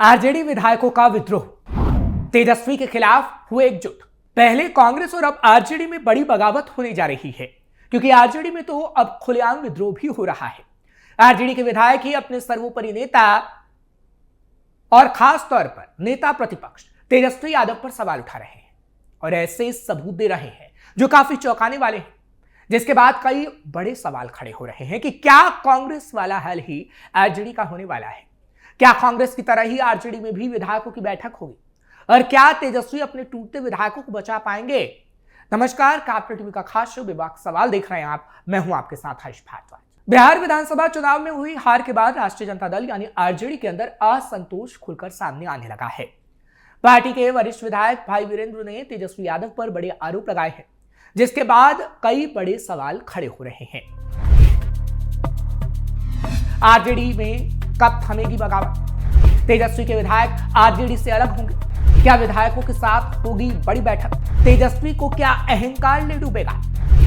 RJD विधायकों का विद्रोह, तेजस्वी के खिलाफ हुए एकजुट। पहले कांग्रेस और अब आरजेडी में बड़ी बगावत होने जा रही है, क्योंकि आरजेडी में तो अब खुलेआम विद्रोह भी हो रहा है। आरजेडी के विधायक ही अपने सर्वोपरि नेता और खास तौर पर नेता प्रतिपक्ष तेजस्वी यादव पर सवाल उठा रहे हैं और ऐसे सबूत दे रहे हैं जो काफी चौंकाने वाले हैं, जिसके बाद कई बड़े सवाल खड़े हो रहे हैं कि क्या कांग्रेस वाला हल ही आरजेडी का होने वाला है? क्या कांग्रेस की तरह ही आरजेडी में भी विधायकों की बैठक होगी और क्या तेजस्वी अपने टूटते विधायकों को बचा पाएंगे? नमस्कार, कैपिटल टीवी का खास शो विवाद सवाल देख रहे हैं आप। मैं हूं आपके साथ हर्ष भारद्वाज। बिहार विधानसभा चुनाव में हुई हार के बाद राष्ट्रीय जनता दल यानी आरजेडी के अंदर असंतोष खुलकर सामने आने लगा है। पार्टी के वरिष्ठ विधायक भाई वीरेंद्र ने तेजस्वी यादव पर बड़े आरोप लगाए हैं, जिसके बाद कई बड़े सवाल खड़े हो रहे हैं। आरजेडी में कब थमेगी बगावत? तेजस्वी के विधायक आरजेडी से अलग होंगे? क्या विधायकों के साथ होगी बड़ी बैठक? तेजस्वी को क्या अहंकार ले डूबेगा?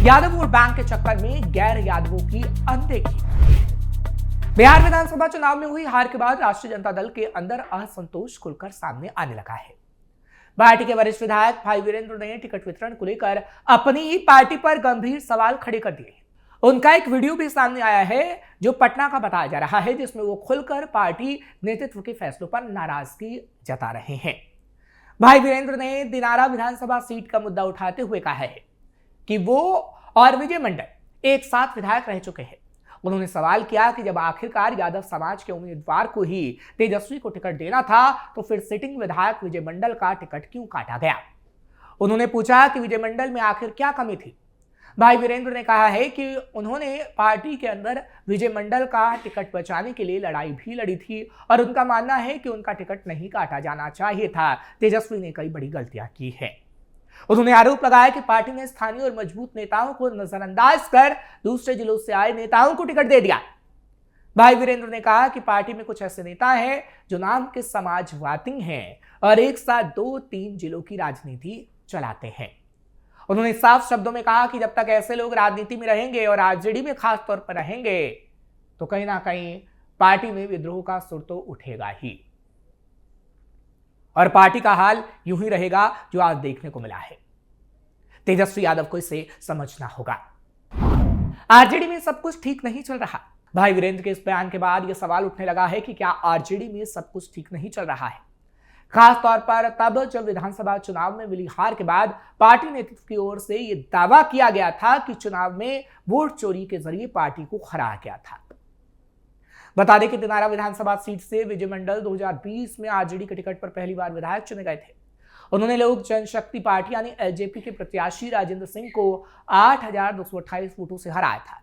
यादव वोट बैंक के चक्कर में गैर यादवों की अनदेखी। बिहार विधानसभा चुनाव में हुई हार के बाद राष्ट्रीय जनता दल के अंदर असंतोष खुलकर सामने आने लगा है। पार्टी के वरिष्ठ विधायक भाई वीरेंद्र ने टिकट वितरण को लेकर अपनी ही पार्टी पर गंभीर सवाल खड़े कर दिए। उनका एक वीडियो भी सामने आया है जो पटना का बताया जा रहा है, जिसमें वो खुलकर पार्टी नेतृत्व के फैसलों पर नाराजगी जता रहे हैं। भाई वीरेंद्र ने दिनारा विधानसभा सीट का मुद्दा उठाते हुए कहा है कि वो और विजय मंडल एक साथ विधायक रह चुके हैं। उन्होंने सवाल किया कि जब आखिरकार यादव समाज के उम्मीदवार को ही तेजस्वी को टिकट देना था, तो फिर सिटिंग विधायक विजय मंडल का टिकट क्यों काटा गया? उन्होंने पूछा कि विजय मंडल में आखिर क्या कमी थी। भाई वीरेंद्र ने कहा है कि उन्होंने पार्टी के अंदर विजय मंडल का टिकट बचाने के लिए लड़ाई भी लड़ी थी और उनका मानना है कि उनका टिकट नहीं काटा जाना चाहिए था। तेजस्वी ने कई बड़ी गलतियां की है। उन्होंने आरोप लगाया कि पार्टी ने स्थानीय और मजबूत नेताओं को नजरअंदाज कर दूसरे जिलों से आए नेताओं को टिकट दे दिया। भाई वीरेंद्र ने कहा कि पार्टी में कुछ ऐसे नेता हैं जो नाम के समाजवादी हैं और एक साथ 2-3 जिलों की राजनीति चलाते हैं। उन्होंने साफ शब्दों में कहा कि जब तक ऐसे लोग राजनीति में रहेंगे और आरजेडी में खास तौर पर रहेंगे, तो कहीं ना कहीं पार्टी में विद्रोह का सुर तो उठेगा ही और पार्टी का हाल यूं ही रहेगा जो आज देखने को मिला है। तेजस्वी यादव को इसे समझना होगा। आरजेडी में सब कुछ ठीक नहीं चल रहा। भाई वीरेंद्र के इस बयान के बाद यह सवाल उठने लगा है कि क्या आरजेडी में सब कुछ ठीक नहीं चल रहा है, खास तौर पर तब जब विधानसभा चुनाव में मिली हार के बाद पार्टी नेतृत्व की ओर से यह दावा किया गया था कि चुनाव में वोट चोरी के जरिए पार्टी को हराया गया था। बता दें कि दिनारा विधानसभा सीट से विजय मंडल 2020 में आरजेडी के टिकट पर पहली बार विधायक चुने गए थे। उन्होंने लोक जनशक्ति पार्टी यानी एलजेपी के प्रत्याशी राजेंद्र सिंह को 8,228 वोटों से हराया था।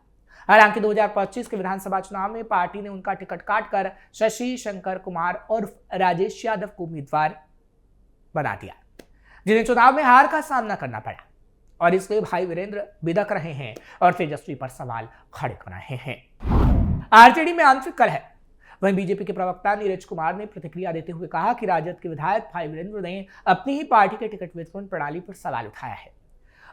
हालांकि 2025 के विधानसभा चुनाव में पार्टी ने उनका टिकट काटकर शशि शंकर कुमार उर्फ राजेश यादव को उम्मीदवार बना दिया, जिन्हें चुनाव में हार का सामना करना पड़ा और इसलिए भाई वीरेंद्र बिदक रहे हैं और तेजस्वी पर सवाल खड़े कर रहे हैं। आरजेडी में आंतरिक कलह है। वहीं बीजेपी के प्रवक्ता नीरज कुमार ने प्रतिक्रिया देते हुए कहा कि राजद के विधायक भाई वीरेंद्र ने अपनी ही पार्टी के टिकट वितरण प्रणाली पर सवाल उठाया है।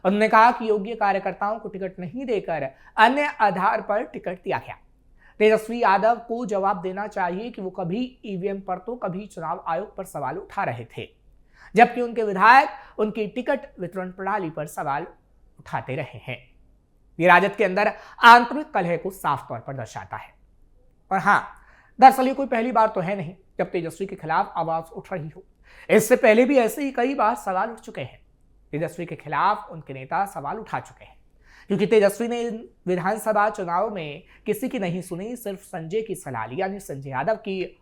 उन्होंने कहा कि योग्य कार्यकर्ताओं को टिकट नहीं देकर अन्य आधार पर टिकट दिया गया। तेजस्वी यादव को जवाब देना चाहिए कि वो कभी ईवीएम पर तो कभी चुनाव आयोग पर सवाल उठा रहे थे, जबकि उनके विधायक उनकी टिकट वितरण प्रणाली पर सवाल उठाते रहे हैं। ये राजद के अंदर आंतरिक कलह को साफ तौर पर दर्शाता है। और हाँ, दरअसल ये कोई पहली बार तो है नहीं जब तेजस्वी के खिलाफ आवाज उठ रही हो। इससे पहले भी ऐसे ही कई बार सवाल उठ चुके हैं। तेजस्वी के खिलाफ उनके नेता सवाल उठा चुके हैं, क्योंकि तेजस्वी ने विधानसभा चुनाव में किसी की नहीं सुनी, सिर्फ संजय की सलाह ली, यानी संजय यादव की,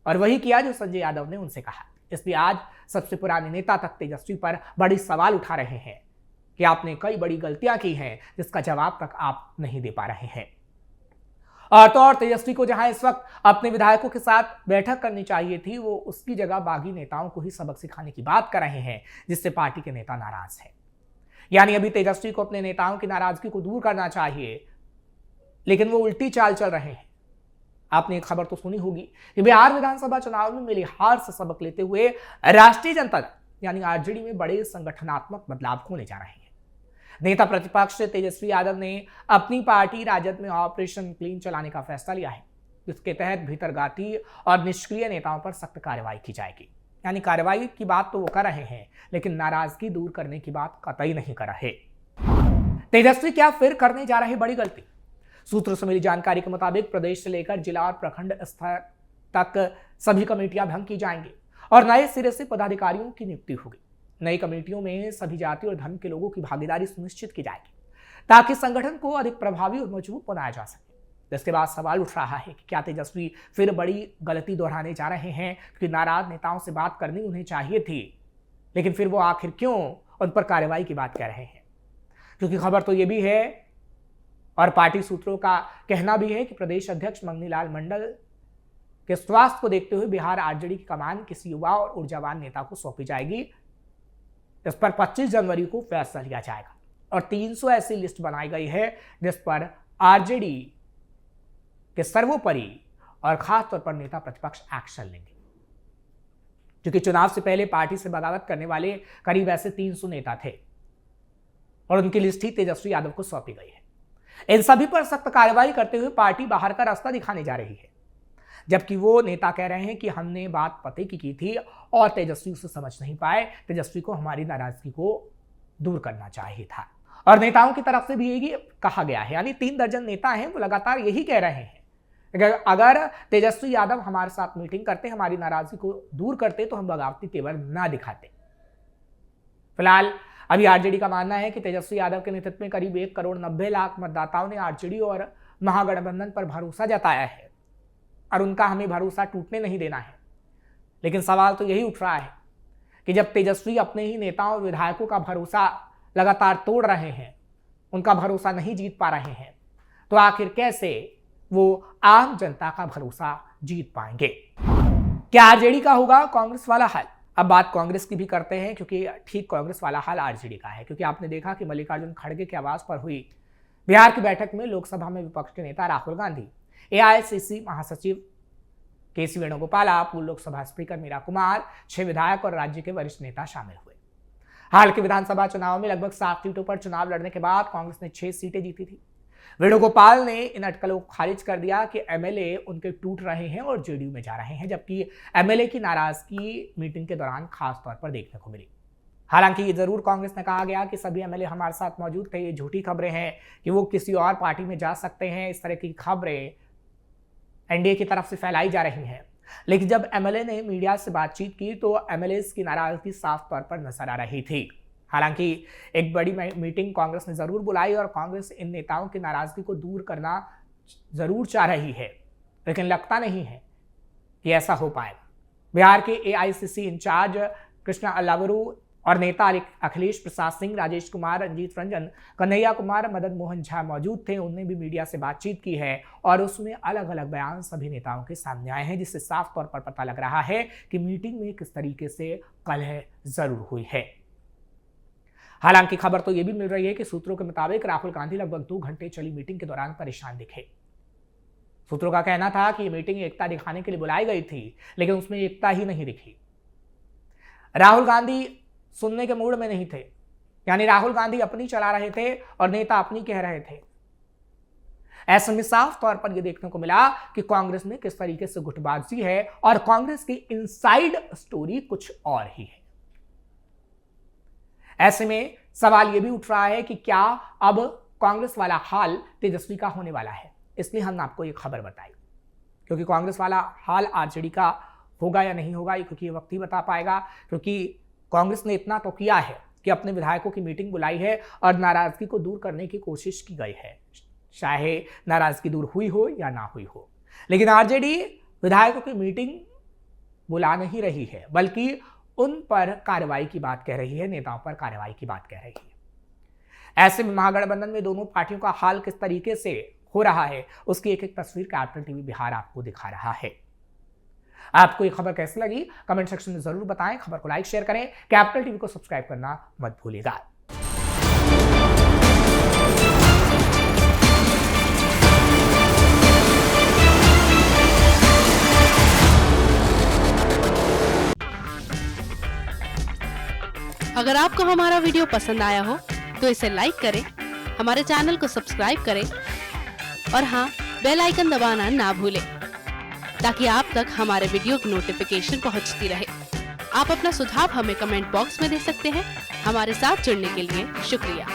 और वही किया जो संजय यादव ने उनसे कहा। इसलिए आज सबसे पुराने नेता तक तेजस्वी पर बड़ी सवाल उठा रहे हैं कि आपने कई बड़ी गलतियां की हैं, जिसका जवाब तक आप नहीं दे पा रहे हैं। और तो और तेजस्वी को जहां इस वक्त अपने विधायकों के साथ बैठक करनी चाहिए थी, वो उसकी जगह बागी नेताओं को ही सबक सिखाने की बात कर रहे हैं, जिससे पार्टी के नेता नाराज हैं। यानी अभी तेजस्वी को अपने नेताओं की नाराजगी को दूर करना चाहिए, लेकिन वो उल्टी चाल चल रहे हैं। आपने एक खबर तो सुनी होगी कि बिहार विधानसभा चुनाव में मिली हार से सबक लेते हुए राष्ट्रीय जनता दल यानी आरजेडी में बड़े संगठनात्मक बदलाव होने जा रहे हैं। नेता प्रतिपक्ष तेजस्वी यादव ने अपनी पार्टी राजद में ऑपरेशन क्लीन चलाने का फैसला लिया है। जिसके तहत भीतरघाती और निष्क्रिय नेताओं पर सख्त कार्रवाई की जाएगी। यानी कार्रवाई की बात तो वो कर रहे हैं, लेकिन नाराजगी दूर करने की बात कतई नहीं कर रहे। तेजस्वी क्या फिर करने जा रहे बड़ी गलती? सूत्रों से मिली जानकारी के मुताबिक प्रदेश से लेकर जिला और प्रखंड स्तर तक सभी कमेटियां भंग की जाएंगी और नए सिरे से पदाधिकारियों की नियुक्ति होगी। नई कमेटियों में सभी जाति और धर्म के लोगों की भागीदारी सुनिश्चित की जाएगी ताकि संगठन को अधिक प्रभावी और मजबूत बनाया जा सके। जिसके बाद सवाल उठ रहा है कि क्या तेजस्वी फिर बड़ी गलती दोहराने जा रहे हैं, क्योंकि नाराज नेताओं से बात करनी उन्हें चाहिए थी, लेकिन फिर वो आखिर क्यों उन पर कार्रवाई की बात कर रहे हैं? क्योंकि खबर तो ये भी है और पार्टी सूत्रों का कहना भी है कि प्रदेश अध्यक्ष मंगनीलाल मंडल के स्वास्थ्य को देखते हुए बिहार आरजेडी की कमान किसी युवा और ऊर्जावान नेता को सौंपी जाएगी। इस पर 25 जनवरी को फैसला लिया जाएगा और 300 ऐसी लिस्ट बनाई गई है जिस पर आरजेडी के सर्वोपरि और खास तौर पर नेता प्रतिपक्ष एक्शन लेंगे, क्योंकि चुनाव से पहले पार्टी से बगावत करने वाले करीब ऐसे 300 नेता थे और उनकी लिस्ट ही तेजस्वी यादव को सौंपी गई है। इन सभी पर सख्त कार्रवाई करते हुए पार्टी बाहर का रास्ता दिखाने जा रही है, जबकि वो नेता कह रहे हैं कि हमने बात पते की थी और तेजस्वी उसे समझ नहीं पाए। तेजस्वी को हमारी नाराजगी को दूर करना चाहिए था और नेताओं की तरफ से भी यही कहा गया है। यानी 3 दर्जन नेता हैं, वो लगातार यही कह रहे हैं अगर तेजस्वी यादव हमारे साथ मीटिंग करते, हमारी नाराजगी को दूर करते, तो हम बगावती तेवर ना दिखाते। फिलहाल अभी आरजेडी का मानना है कि तेजस्वी यादव के नेतृत्व में करीब 1 करोड़ 90 लाख मतदाताओं ने आरजेडी और महागठबंधन पर भरोसा जताया है और उनका हमें भरोसा टूटने नहीं देना है। लेकिन सवाल तो यही उठ रहा है कि जब तेजस्वी अपने ही नेताओं और विधायकों का भरोसा लगातार तोड़ रहे हैं, उनका भरोसा नहीं जीत पा रहे हैं, तो आखिर कैसे वो आम जनता का भरोसा जीत पाएंगे? क्या आरजेडी का होगा कांग्रेस वाला हाल? अब बात कांग्रेस की भी करते हैं, क्योंकि ठीक कांग्रेस वाला हाल आरजेडी का है। क्योंकि आपने देखा कि मल्लिकार्जुन खड़गे के आवाज पर हुई बिहार की बैठक में लोकसभा में विपक्ष के नेता राहुल गांधी, एआईसीसी महासचिव केसी वेणुगोपाल, पूर्व लोकसभा स्पीकर मीरा कुमार, 6 विधायक और राज्य के वरिष्ठ नेता शामिल हुए। हाल के विधानसभा चुनाव में लगभग 7 सीटों पर चुनाव लड़ने के बाद कांग्रेस ने 6 सीटें जीती थी। वेणुगोपाल ने इन अटकलों को खारिज कर दिया कि एमएलए उनके टूट रहे हैं और जेडीयू में जा रहे हैं, जबकि एमएलए की नाराजगी मीटिंग के दौरान खास तौर पर देखने को मिली। हालांकि ये जरूर कांग्रेस ने कहा गया कि सभी एमएलए हमारे साथ मौजूद थे, ये झूठी खबरें हैं कि वो किसी और पार्टी में जा सकते हैं। इस तरह की खबरें एनडीए की तरफ से फैलाई जा रही हैं। लेकिन जब एमएलए ने मीडिया से बातचीत की तो एमएलए की नाराजगी साफ तौर पर नजर आ रही थी। हालांकि एक बड़ी मीटिंग कांग्रेस ने जरूर बुलाई और कांग्रेस इन नेताओं की नाराजगी को दूर करना जरूर चाह रही है, लेकिन लगता नहीं है कि ऐसा हो पाएगा। बिहार के एआईसीसी इंचार्ज कृष्णा अल्लावरू और नेता अखिलेश प्रसाद सिंह, राजेश कुमार, रंजीत रंजन, कन्हैया कुमार, मदन मोहन झा मौजूद थे। उनने भी मीडिया से बातचीत की है और उसमें अलग अलग बयान सभी नेताओं के सामने आए हैं, जिससे साफ तौर पर पता लग रहा है कि मीटिंग में किस तरीके से कलह जरूर हुई है। हालांकि खबर तो यह भी मिल रही है कि सूत्रों के मुताबिक राहुल गांधी लगभग 2 घंटे चली मीटिंग के दौरान परेशान दिखे। सूत्रों का कहना था कि मीटिंग एकता दिखाने के लिए बुलाई गई थी, लेकिन उसमें एकता ही नहीं दिखी। राहुल गांधी सुनने के मूड में नहीं थे, यानी राहुल गांधी अपनी चला रहे थे और नेता अपनी कह रहे थे। ऐसे में साफ तौर पर यह देखने को मिला कि कांग्रेस में किस तरीके से गुटबाजी है और कांग्रेस की इनसाइड स्टोरी कुछ और ही है। ऐसे में सवाल यह भी उठ रहा है कि क्या अब कांग्रेस वाला हाल तेजस्वी का होने वाला है। इसलिए हमने आपको यह खबर बताई, क्योंकि कांग्रेस वाला हाल आरजेडी का होगा या नहीं होगा, क्योंकि ये वक्त ही बता पाएगा। क्योंकि कांग्रेस ने इतना तो किया है कि अपने विधायकों की मीटिंग बुलाई है और नाराजगी को दूर करने की कोशिश की गई है, चाहे नाराजगी दूर हुई हो या ना हुई हो। लेकिन आरजेडी विधायकों की मीटिंग बुला नहीं रही है, बल्कि उन पर कार्रवाई की बात कह रही है, नेताओं पर कार्रवाई की बात कह रही है। ऐसे में महागठबंधन में दोनों पार्टियों का हाल किस तरीके से हो रहा है, उसकी एक एक तस्वीर कैपिटल टीवी बिहार आपको दिखा रहा है। आपको ये खबर कैसी लगी कमेंट सेक्शन में जरूर बताएं। खबर को लाइक शेयर करें, कैपिटल टीवी को सब्सक्राइब करना मत भूलिएगा। अगर आपको हमारा वीडियो पसंद आया हो तो इसे लाइक करें, हमारे चैनल को सब्सक्राइब करें और हाँ, बेल आइकन दबाना ना भूलें। ताकि आप तक हमारे वीडियो की नोटिफिकेशन पहुंचती रहे। आप अपना सुझाव हमें कमेंट बॉक्स में दे सकते हैं। हमारे साथ जुड़ने के लिए शुक्रिया।